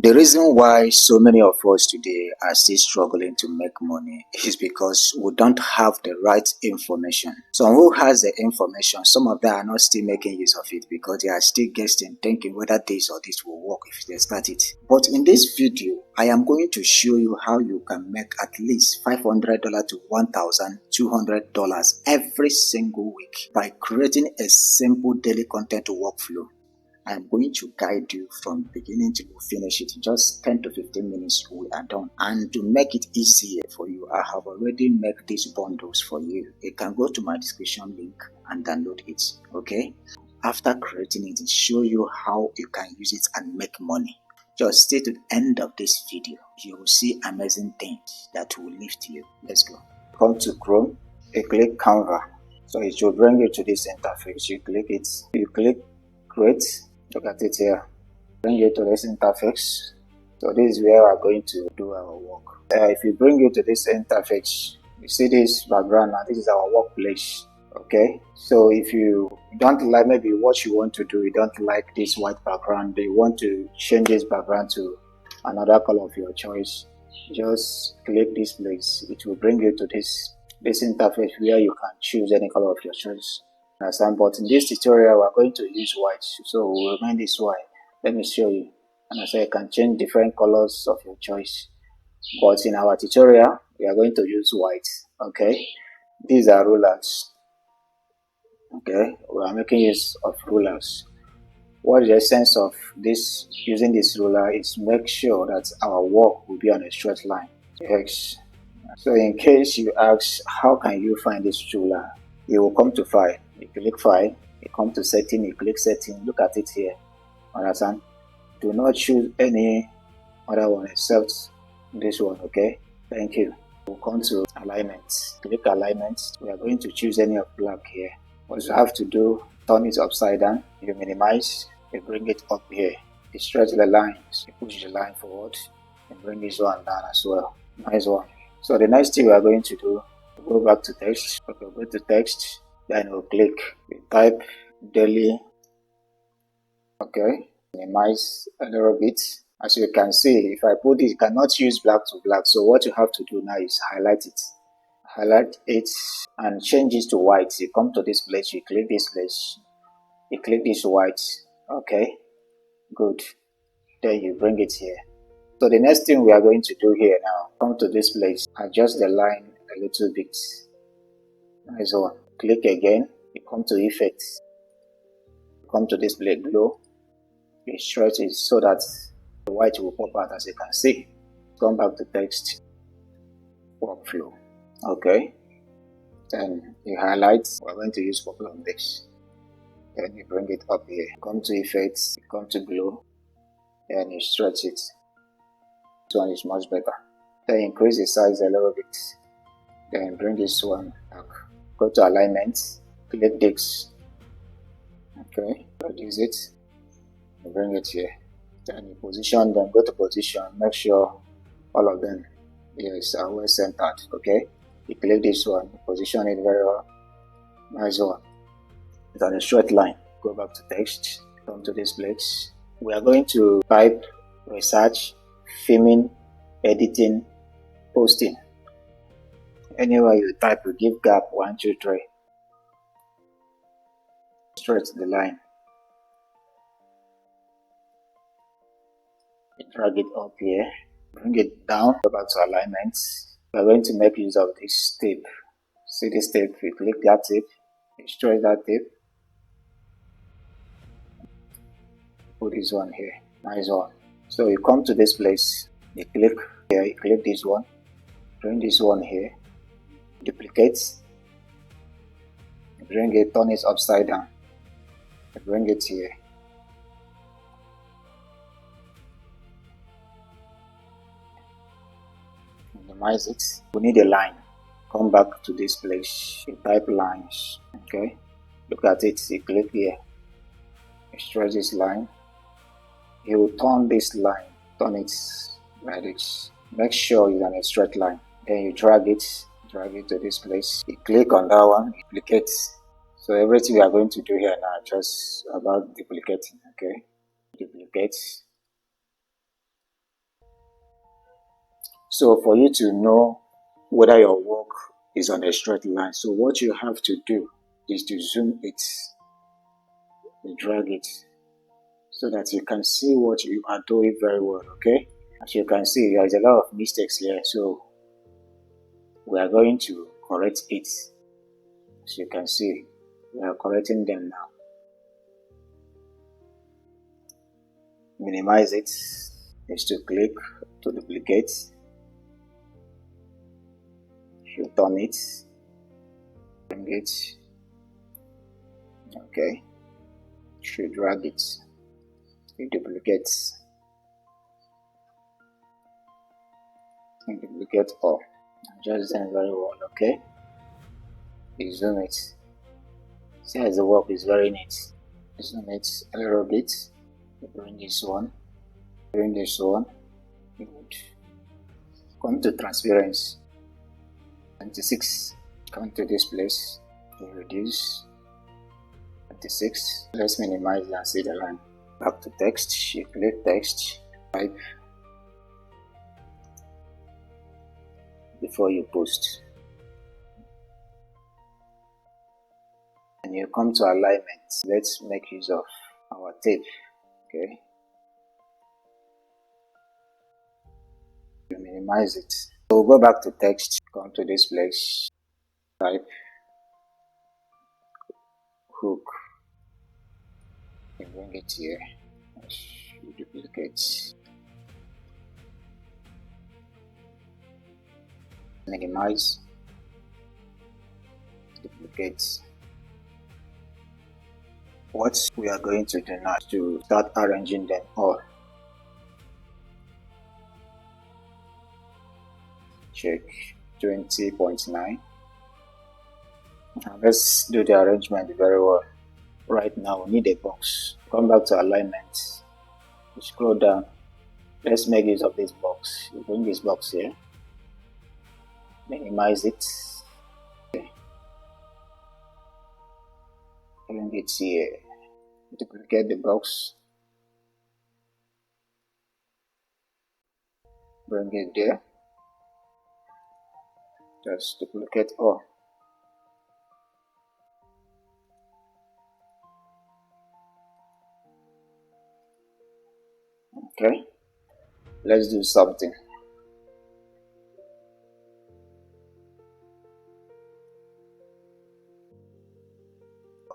The reason why so many of us today are still struggling to make money is because we don't have the right information. Some who has the information, some of them are not still making use of it because they are still guessing, thinking whether this or this will work if they start it. But in this video, I am going to show you how you can make at least $500 to $1,200 every single week by creating a simple daily content workflow. I'm going to guide you from beginning to finish it. Just 10 to 15 minutes, we are done. And to make it easier for you, I have already made these bundles for you. You can go to my description link and download it, okay? After creating it, it show you how you can use it and make money. Just stay to the end of this video. You will see amazing things that will lift you. Let's go. Come to Chrome, you click Canva. So it will bring you to this interface. You click it, you click Create. Look at it here. Bring you to this interface. So this is where we are going to do our work. If you bring you to this interface, you see this background now. This is our workplace. Okay. So if you don't like maybe what you want to do, you don't like this white background, you want to change this background to another color of your choice, just click this place. It will bring you to this interface where you can choose any color of your choice. But in this tutorial, we're going to use white, so we'll remain this white. Let me show you. And I say you can change different colors of your choice. But in our tutorial, we are going to use white. Okay, these are rulers. Okay, we are making use of rulers. What is the essence of this using this ruler is make sure that our work will be on a straight line. X. So in case you ask, how can you find this ruler? You will come to File. You click File, you come to Setting, you click Setting, look at it here. Understand? Do not choose any other one except this one, okay? Thank you. We'll come to Alignment. Click Alignment. We are going to choose any of black here. What you have to do, turn it upside down, you minimize, you bring it up here. You stretch the lines, you push the line forward, and bring this one down as well. Nice one. So the next thing we are going to do, go back to text. Okay, go to text, then we'll click, we type daily. Okay, minimize a little bit. As you can see, if I put it, you cannot use black to black. So what you have to do now is highlight it and change it to white. You come to this place, you click this place, you click this white. Okay, good. Then you bring it here. So the next thing we are going to do here now, come to this place, adjust the line a little bit. Nice one. Click again, you come to Effects, come to this blade glow, you stretch it so that the white will pop out as you can see. Come back to text, workflow. Okay, then you highlight, we're going to use purple on this. Then you bring it up here, come to Effects, you come to glow, and you stretch it. This one is much better. Then increase the size a little bit. Then bring this one back. Go to Alignment, click this. Okay, reduce it. Bring it here. Then you position them, go to position, make sure all of them are well centered. Okay, you click this one, position it very well. Nice one. It's on a straight line. Go back to text, come to this place. We are going to type research, filming, editing, posting. Anywhere you type, you give gap 1, 2, 3. Stretch the line. You drag it up here, bring it down, go back to Alignment. We are going to make use of this tape. See this tape, you click that tape, you stretch that tape. Put this one here. Nice one. So you come to this place, you click here, you click this one, bring this one here, duplicate, bring it, turn it upside down, bring it here. Minimize it. We need a line. Come back to this place, you type lines. Okay, look at it, you click here, you stretch this line, you will turn this line, turn it like this. Make sure it's on a straight line. Then you drag it to this place. You click on that one, duplicate. So everything we are going to do here now just about duplicating. Okay, duplicate, So for you to know whether your work is on a straight line, so what you have to do is to zoom it, drag it, so that you can see what you are doing very well, okay? As you can see, there is a lot of mistakes here, so we are going to correct it. As you can see, we are correcting them now. Minimize it is to click to duplicate. You turn it, bring it, okay. You drag it, you duplicate, you duplicate all. Just done very well, okay. You zoom it. See as the work is very neat. Zoom it a little bit. You bring this one, you would come to transparency 26, come to this place, you reduce 26. Let's minimize and see the line. Back to text, you click text, type before you post, and you come to alignment. Let's make use of our tape, okay. You minimize it. So we'll go back to text, come to this place, type hook, you bring it here, you duplicate, minimize, duplicate. What we are going to do now is to start arranging them all. Check 20.9. Now let's do the arrangement very well. Right now we need a box. Come back to alignment, you scroll down. Let's make use of this box. You bring this box here, minimize it, bring it here, duplicate the box, bring it there, just duplicate all. Okay, let's do something.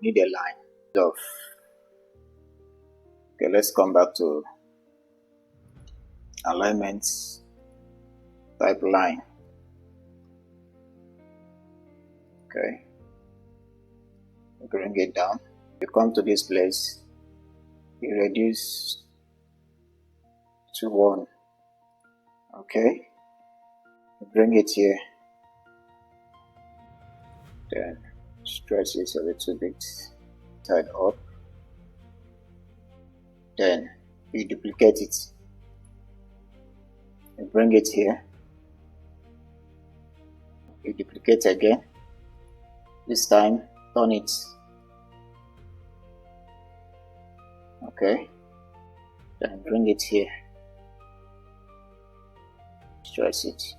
We need a line of, okay, let's come back to alignment, type line, okay, bring it down. You come to this place, you reduce to 1, okay, you bring it here, then stretch it a little bit, side up, then you duplicate it, you bring it here, you duplicate again, this time turn it, okay, then bring it here, stretch it,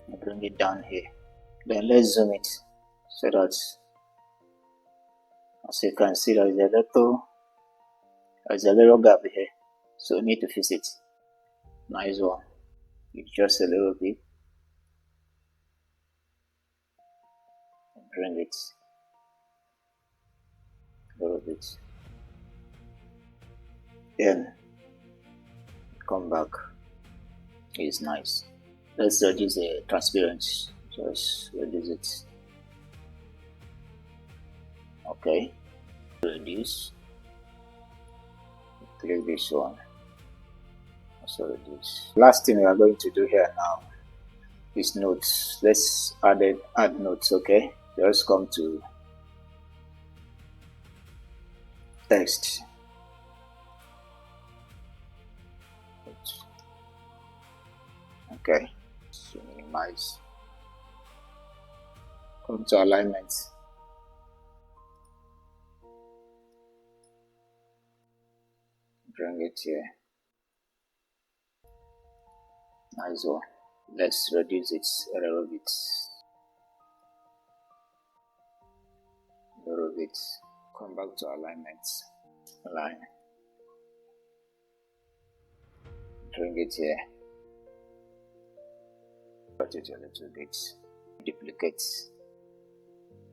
and bring it down here. Then let's zoom it so that, as you can see, there's a little gap here, so we need to fix it. Nice one. Just a little bit, and bring it a little bit, then come back. It's nice. Let's reduce the transparency. Just reduce it. Okay, reduce. Click this one. Also reduce. Last thing we are going to do here now is notes. Let's add notes. Okay, just come to text. Okay, so minimize. Come to alignment. Bring it here. Nice one. Let's reduce it a little bit. A little bit. Come back to alignment. Align. Bring it here. Cut it a little bit. Duplicate.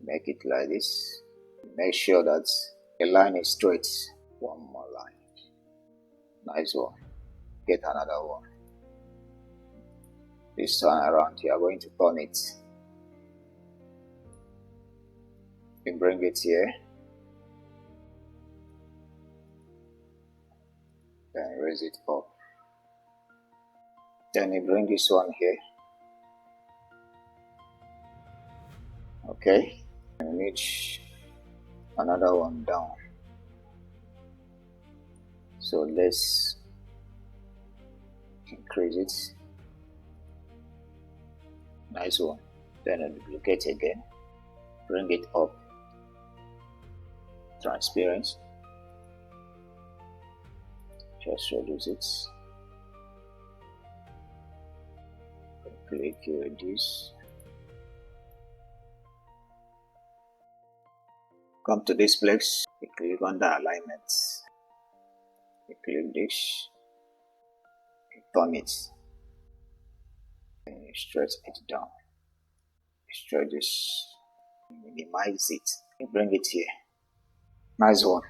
Make it like this. Make sure that the line is straight. One more line. Nice one. Get another one. This time around, you are going to turn it. You bring it here. Then raise it up. Then you bring this one here. Okay. You need another one down. So let's increase it. Nice one. Then I duplicate again. Bring it up. Transparent. Just reduce it. Click reduce. Come to this place. You click on the alignment. You click this. You turn it. And you stretch it down. You stretch this. Minimize it. You bring it here. Nice one.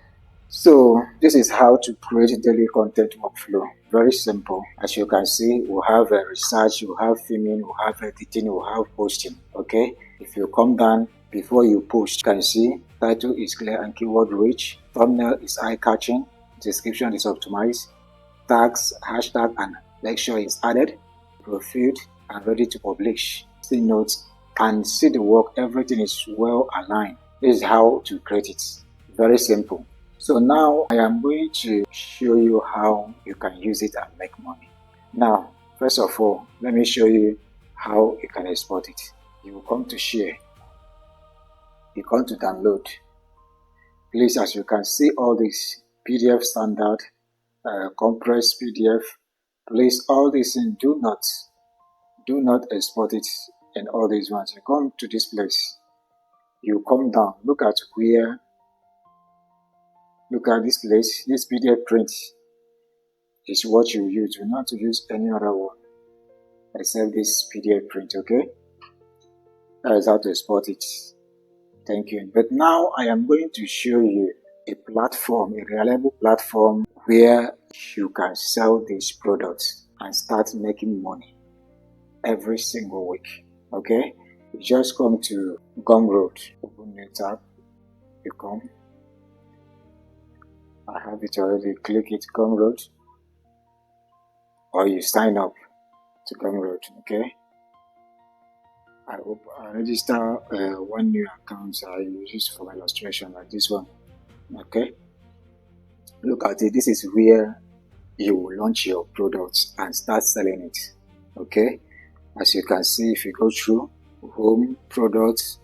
So this is how to create daily content workflow. Very simple. As you can see, we have research, we have filming, we have editing, we have posting. Okay. If you come down before you post, you can see title is clear and keyword rich. Thumbnail is eye-catching. Description is optimized. Tags, hashtag, and lecture is added. Profiled and ready to publish. See notes and see the work. Everything is well aligned. This is how to create it. Very simple. So now I am going to show you how you can use it and make money. Now, first of all, let me show you how you can export it. You will come to share. You come to download. Please, as you can see, all this PDF standard, compressed PDF. Please, all this in do not export it in all these ones. You come to this place. You come down. Look at where. Look at this place. This PDF print is what you use. You not to use any other one except this PDF print. Okay, that is how to export it. Thank you. But now I am going to show you a platform, a reliable platform where you can sell these products and start making money every single week. Okay, you just come to Gumroad, open new tab, you come. I have it already. Click it, Gumroad, or you sign up to Gumroad. Okay, I register one new account. I use it for illustration like this one. Okay, look at it. This is where you will launch your products and start selling it. Okay, as you can see, if you go through home, products,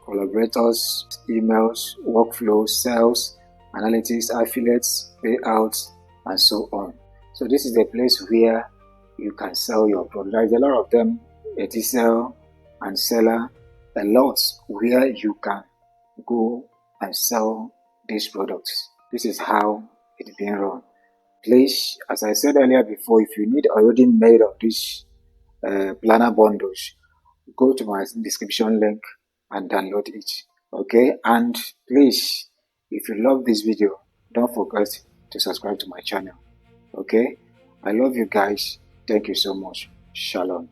collaborators, emails, workflow, sales, analytics, affiliates, payouts, and so on. So this is the place where you can sell your product. There's a lot of them, Etisell and Seller, a lot where you can go and sell these products. This is how it's being run. Please, as I said earlier before, if you need already made of these planner bundles, go to my description link and download it. Okay, and please, if you love this video, don't forget to subscribe to my channel. Okay, I love you guys. Thank you so much. Shalom.